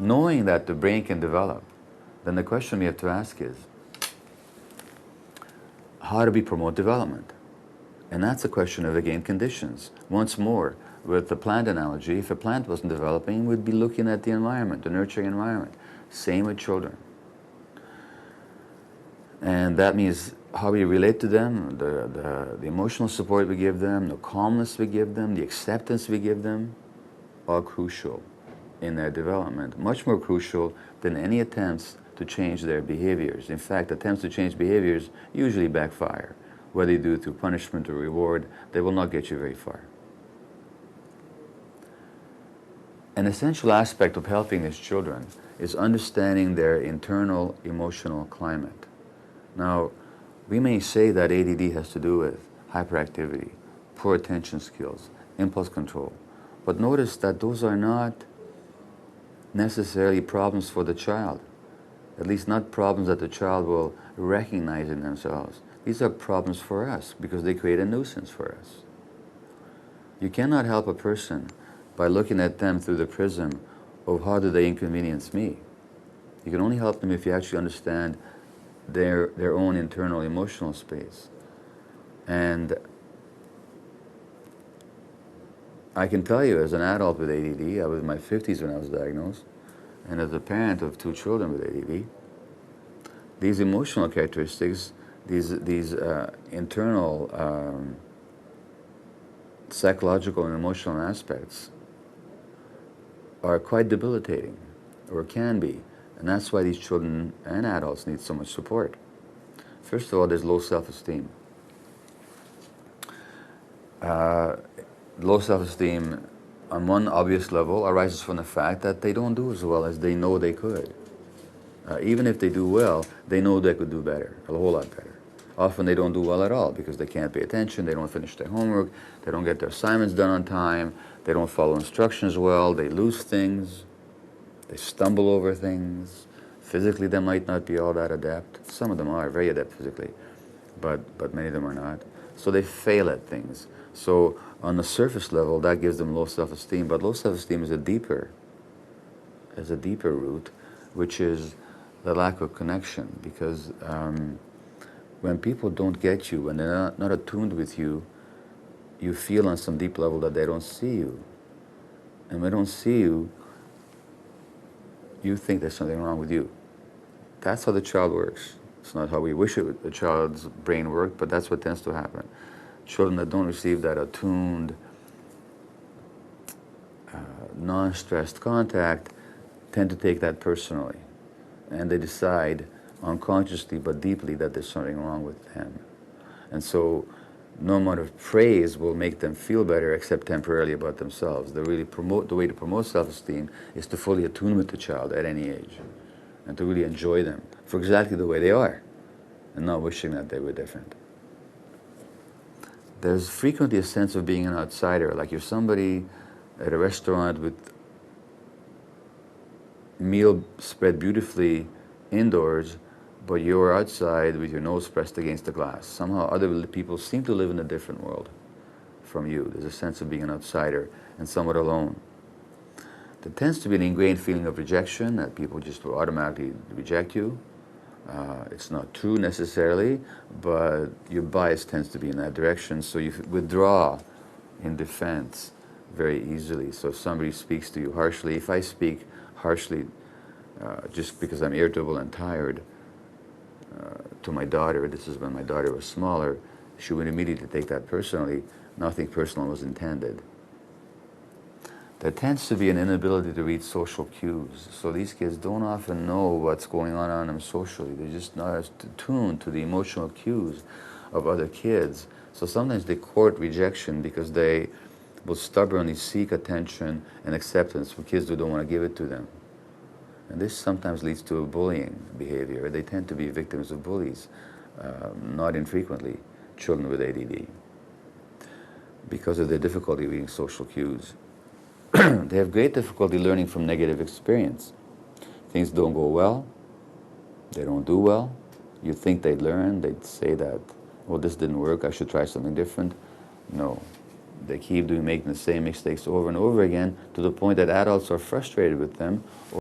knowing that the brain can develop, then the question we have to ask is, how do we promote development? And that's a question of, again, conditions. Once more, with the plant analogy, if a plant wasn't developing, we'd be looking at the environment, the nurturing environment. Same with children. And that means how we relate to them, the emotional support we give them, the calmness we give them, the acceptance we give them, are crucial in their development. Much more crucial than any attempts to change their behaviors. In fact, attempts to change behaviors usually backfire. Whether you do it through punishment or reward, they will not get you very far. An essential aspect of helping these children is understanding their internal emotional climate. Now, we may say that ADD has to do with hyperactivity, poor attention skills, impulse control, but notice that those are not necessarily problems for the child, at least not problems that the child will recognize in themselves. These are problems for us because they create a nuisance for us. You cannot help a person by looking at them through the prism of how do they inconvenience me. You can only help them if you actually understand their own internal emotional space. And I can tell you, as an adult with ADD, I was in my 50s when I was diagnosed, and as a parent of 2 children with ADD, these emotional characteristics, these internal psychological and emotional aspects are quite debilitating, or can be. And that's why these children and adults need so much support. First of all, there's low self-esteem. Low self-esteem, on one obvious level, arises from the fact that they don't do as well as they know they could. Even if they do well, they know they could do better, a whole lot better. Often they don't do well at all because they can't pay attention, they don't finish their homework, they don't get their assignments done on time, they don't follow instructions well, they lose things, they stumble over things. Physically, they might not be all that adept. Some of them are very adept physically, but many of them are not. So they fail at things. So on the surface level, that gives them low self-esteem, but low self-esteem is a deeper root, which is the lack of connection, because when people don't get you, when they're not attuned with you, you feel on some deep level that they don't see you. And when they don't see you, you think there's something wrong with you. That's how the child works. It's not how we wish the child's brain worked, but that's what tends to happen. Children that don't receive that attuned, non-stressed contact tend to take that personally. And they decide unconsciously but deeply that there's something wrong with them. And so no amount of praise will make them feel better except temporarily about themselves. The way to promote self-esteem is to fully attune with the child at any age and to really enjoy them for exactly the way they are and not wishing that they were different. There's frequently a sense of being an outsider, like you're somebody at a restaurant with meal spread beautifully indoors, but you're outside with your nose pressed against the glass. Somehow other people seem to live in a different world from you. There's a sense of being an outsider and somewhat alone. There tends to be an ingrained feeling of rejection, that people just will automatically reject you. It's not true necessarily, but your bias tends to be in that direction, so you withdraw in defense very easily. So if somebody speaks to you harshly, if I speak harshly just because I'm irritable and tired to my daughter, this is when my daughter was smaller, she would immediately take that personally. Nothing personal was intended. There tends to be an inability to read social cues. So these kids don't often know what's going on around them socially. They're just not as tuned to the emotional cues of other kids. So sometimes they court rejection because they will stubbornly seek attention and acceptance from kids who don't want to give it to them. And this sometimes leads to a bullying behavior. They tend to be victims of bullies, not infrequently, children with ADD, because of their difficulty reading social cues. They have great difficulty learning from negative experience. Things don't go well, they don't do well. You think they'd learn, they'd say that, well, this didn't work, I should try something different. No, they keep making the same mistakes over and over again to the point that adults are frustrated with them